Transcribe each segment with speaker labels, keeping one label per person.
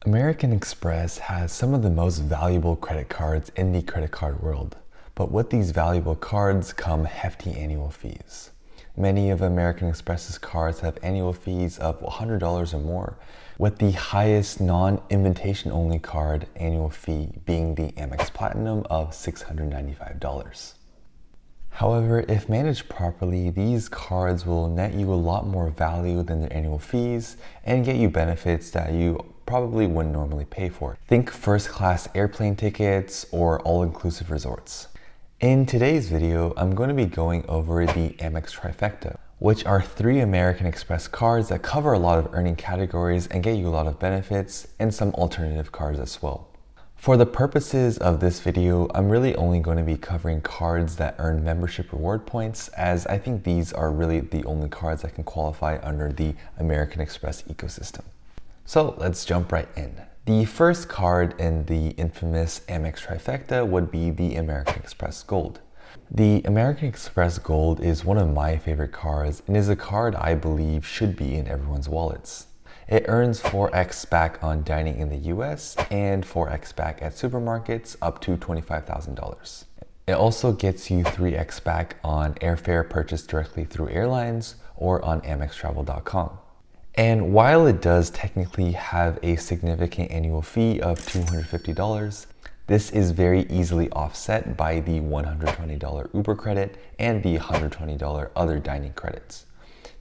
Speaker 1: American Express has some of the most valuable credit cards in the credit card world, but with these valuable cards come hefty annual fees. Many of American Express's cards have annual fees of $100 or more, with the highest non-invitation only card annual fee being the AmEx Platinum of $695. However, if managed properly, these cards will net you a lot more value than their annual fees and get you benefits that you probably wouldn't normally pay for. Think first-class airplane tickets or all-inclusive resorts. In today's video, I'm going to be going over the AmEx Trifecta, which are 3 American Express cards that cover a lot of earning categories and get you a lot of benefits, and some alternative cards as well. For the purposes of this video, I'm really only going to be covering cards that earn membership reward points, as I think these are really the only cards that can qualify under the American Express ecosystem. So let's jump right in. The first card in the infamous AmEx Trifecta would be the American Express Gold. The American Express Gold is one of my favorite cards and is a card I believe should be in everyone's wallets. It earns 4x back on dining in the US and 4x back at supermarkets up to $25,000. It also gets you 3x back on airfare purchased directly through airlines or on AmExTravel.com. And while it does technically have a significant annual fee of $250, this is very easily offset by the $120 Uber credit and the $120 other dining credits.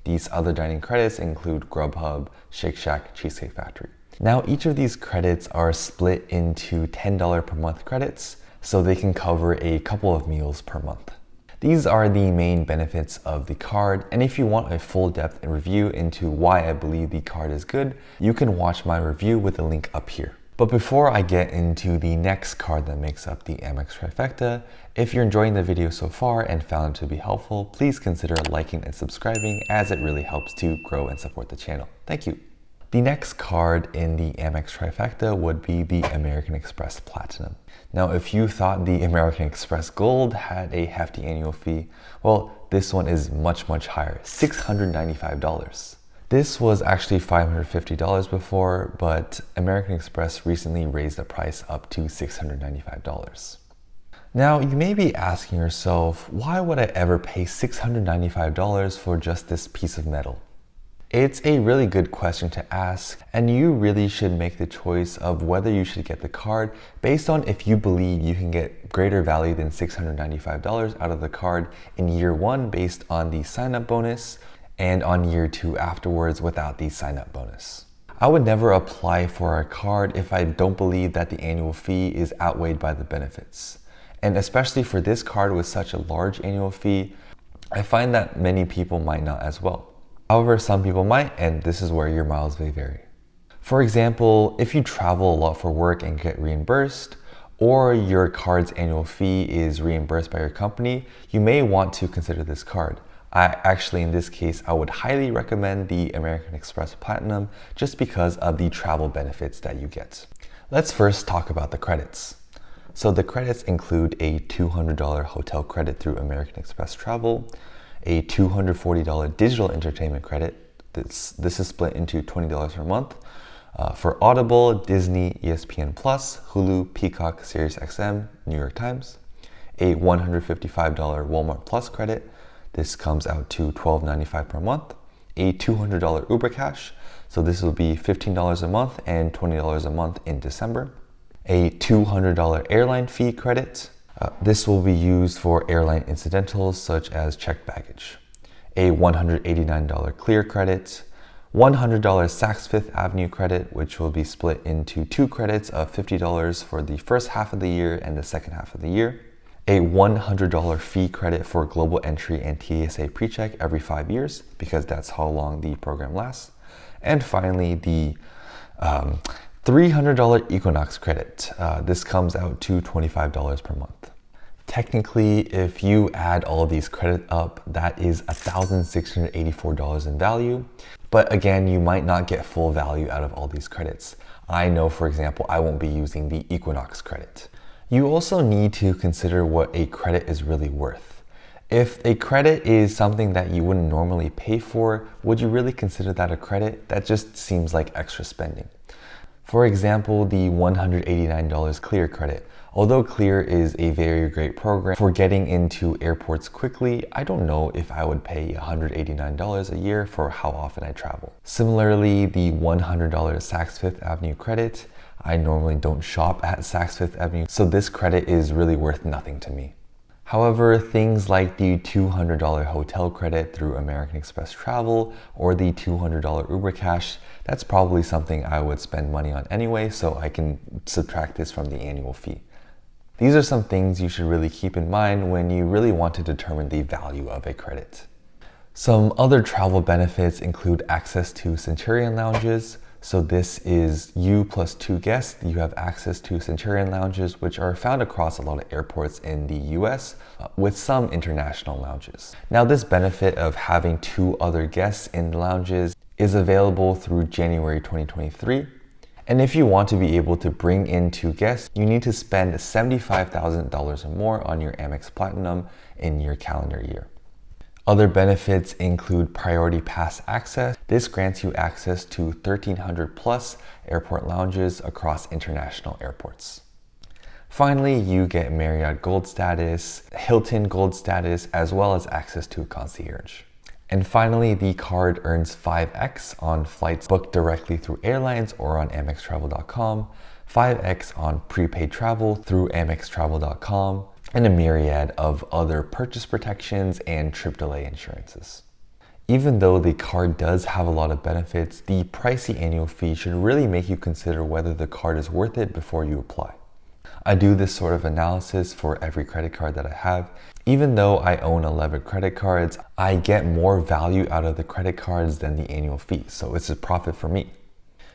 Speaker 1: These other dining credits include Grubhub, Shake Shack, Cheesecake Factory. Now, each of these credits are split into $10 per month credits, so they can cover a couple of meals per month. These are the main benefits of the card, and if you want a full depth review into why I believe the card is good, you can watch my review with the link up here. But before I get into the next card that makes up the AmEx Trifecta, if you're enjoying the video so far and found it to be helpful, please consider liking and subscribing, as it really helps to grow and support the channel. Thank you. The next card in the AmEx Trifecta would be the American Express Platinum. Now, if you thought the American Express Gold had a hefty annual fee, well, this one is much higher, $695. This was actually $550 before, but American Express recently raised the price up to $695. Now, you may be asking yourself, why would I ever pay $695 for just this piece of metal? It's a really good question to ask, and you really should make the choice of whether you should get the card based on if you believe you can get greater value than $695 out of the card in year 1 based on the sign-up bonus, and on year 2 afterwards without the sign-up bonus. I would never apply for a card if I don't believe that the annual fee is outweighed by the benefits. And especially for this card with such a large annual fee, I find that many people might not as well. However, some people might, and this is where your miles may vary. For example, if you travel a lot for work and get reimbursed, or your card's annual fee is reimbursed by your company, you may want to consider this card. In this case, I would highly recommend the American Express Platinum just because of the travel benefits that you get. Let's first talk about the credits. So the credits include a $200 hotel credit through American Express Travel, a $240 digital entertainment credit. This is split into $20 per month for Audible, Disney, ESPN+, Hulu, Peacock, SiriusXM, New York Times, a $155 Walmart Plus credit. This comes out to $12.95 per month, a $200 Uber Cash, so this will be $15 a month and $20 a month in December, a $200 airline fee credit. This will be used for airline incidentals such as checked baggage, a $189 Clear credit, $100 Saks Fifth Avenue credit, which will be split into 2 credits of $50 for the first half of the year and the second half of the year, a $100 fee credit for global entry and TSA PreCheck every 5 years, because that's how long the program lasts, and finally the $300 Equinox credit. This comes out to $25 per month. Technically, if you add all of these credits up, that is $1,684 in value. But again, you might not get full value out of all these credits. I know, for example, I won't be using the Equinox credit. You also need to consider what a credit is really worth. If a credit is something that you wouldn't normally pay for, would you really consider that a credit? That just seems like extra spending. For example, the $189 Clear credit. Although Clear is a very great program for getting into airports quickly, I don't know if I would pay $189 a year for how often I travel. Similarly, the $100 Saks Fifth Avenue credit. I normally don't shop at Saks Fifth Avenue, so this credit is really worth nothing to me. However, things like the $200 hotel credit through American Express Travel or the $200 Uber Cash, that's probably something I would spend money on anyway, so I can subtract this from the annual fee. These are some things you should really keep in mind when you really want to determine the value of a credit. Some other travel benefits include access to Centurion lounges. So this is you plus 2 guests. You have access to Centurion lounges, which are found across a lot of airports in the US, with some international lounges. Now, this benefit of having 2 other guests in the lounges is available through January 2023. And if you want to be able to bring in 2 guests, you need to spend $75,000 or more on your Amex Platinum in your calendar year. Other benefits include Priority Pass access. This grants you access to 1,300 plus airport lounges across international airports. Finally, you get Marriott Gold status, Hilton Gold status, as well as access to concierge. And finally, the card earns 5x on flights booked directly through airlines or on AmExTravel.com, 5x on prepaid travel through AmExTravel.com, and a myriad of other purchase protections and trip delay insurances. Even though the card does have a lot of benefits, the pricey annual fee should really make you consider whether the card is worth it before you apply. I do this sort of analysis for every credit card that I have. Even though I own 11 credit cards, I get more value out of the credit cards than the annual fee, so it's a profit for me.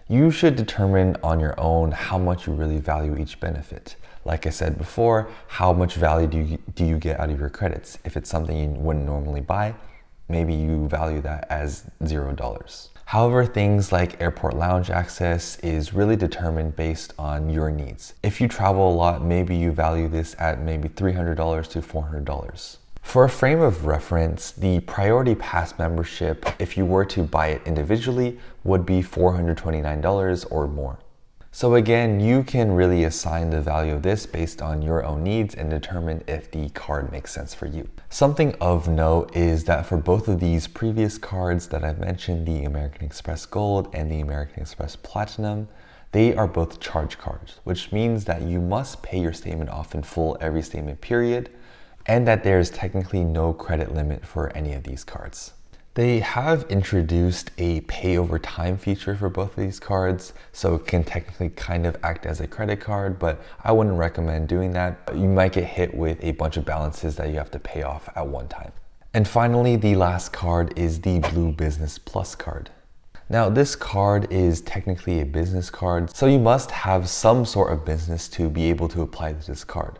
Speaker 1: You should determine on your own how much you really value each benefit. Like I said before, how much value do you get out of your credits? If it's something you wouldn't normally buy, maybe you value that as $0. However, things like airport lounge access is really determined based on your needs. If you travel a lot, maybe you value this at maybe $300 to $400. For a frame of reference, the Priority Pass membership, if you were to buy it individually, would be $429 or more. So again, you can really assign the value of this based on your own needs and determine if the card makes sense for you. Something of note is that for both of these previous cards that I've mentioned, the American Express Gold and the American Express Platinum, they are both charge cards, which means that you must pay your statement off in full every statement period, and that there is technically no credit limit for any of these cards. They have introduced a pay over time feature for both of these cards, so it can technically kind of act as a credit card, but I wouldn't recommend doing that. You might get hit with a bunch of balances that you have to pay off at one time. And finally, the last card is the Blue Business Plus card. Now, this card is technically a business card, so you must have some sort of business to be able to apply to this card.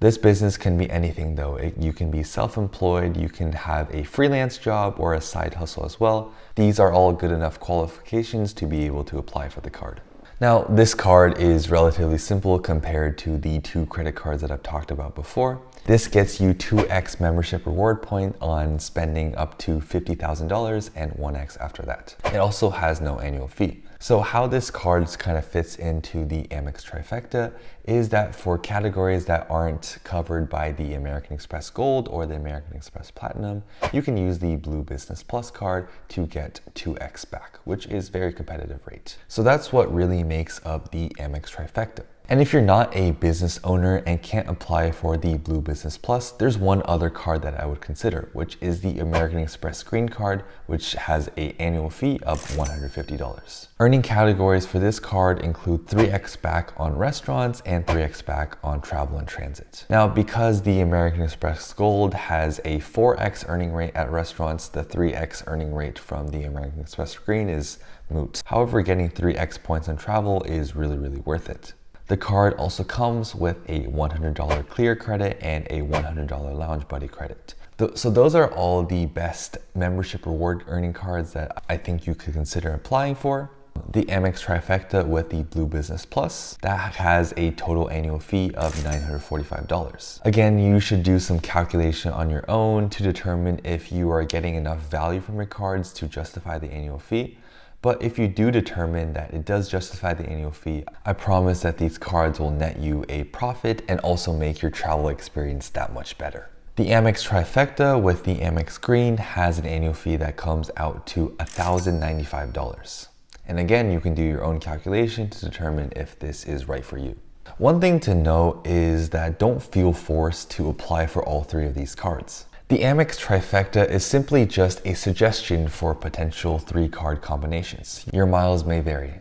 Speaker 1: This business can be anything though. You can be self-employed, you can have a freelance job or a side hustle as well. These are all good enough qualifications to be able to apply for the card. Now, this card is relatively simple compared to the 2 credit cards that I've talked about before. This gets you 2x membership reward point on spending up to $50,000 and 1x after that. It also has no annual fee. So how this card kind of fits into the Amex Trifecta is that for categories that aren't covered by the American Express Gold or the American Express Platinum, you can use the Blue Business Plus card to get 2x back, which is very competitive rate. So that's what really makes up the Amex Trifecta. And if you're not a business owner and can't apply for the Blue Business Plus, there's one other card that I would consider, which is the American Express Green Card, which has an annual fee of $150. Earning categories for this card include 3x back on restaurants and 3x back on travel and transit. Now, because the American Express Gold has a 4x earning rate at restaurants, the 3x earning rate from the American Express Green is moot. However, getting 3x points on travel is really worth it. The card also comes with a $100 Clear credit and a $100 Lounge Buddy credit. So those are all the best membership reward earning cards that I think you could consider applying for. The Amex Trifecta with the Blue Business Plus, that has a total annual fee of $945. Again, you should do some calculation on your own to determine if you are getting enough value from your cards to justify the annual fee. But if you do determine that it does justify the annual fee, I promise that these cards will net you a profit and also make your travel experience that much better. The Amex Trifecta with the Amex Green has an annual fee that comes out to $1,095. And again, you can do your own calculation to determine if this is right for you. One thing to note is that don't feel forced to apply for all three of these cards. The Amex Trifecta is simply just a suggestion for potential 3-card combinations. Your miles may vary.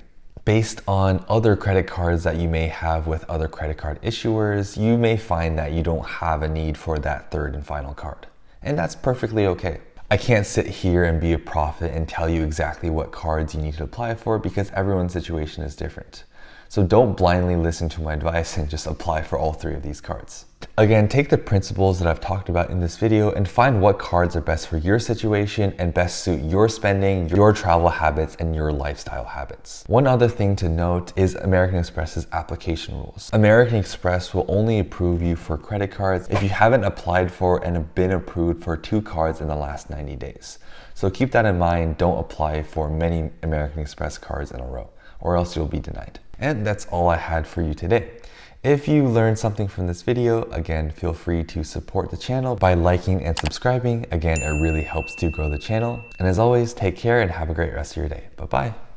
Speaker 1: Based on other credit cards that you may have with other credit card issuers, you may find that you don't have a need for that third and final card. And that's perfectly okay. I can't sit here and be a prophet and tell you exactly what cards you need to apply for because everyone's situation is different. So don't blindly listen to my advice and just apply for all three of these cards. Again, take the principles that I've talked about in this video and find what cards are best for your situation and best suit your spending, your travel habits, and your lifestyle habits. One other thing to note is American Express's application rules. American Express will only approve you for credit cards if you haven't applied for and have been approved for 2 cards in the last 90 days. So keep that in mind. Don't apply for many American Express cards in a row, or else you'll be denied. And that's all I had for you today. If you learned something from this video, again, feel free to support the channel by liking and subscribing. Again, it really helps to grow the channel. And as always, take care and have a great rest of your day. Bye-bye.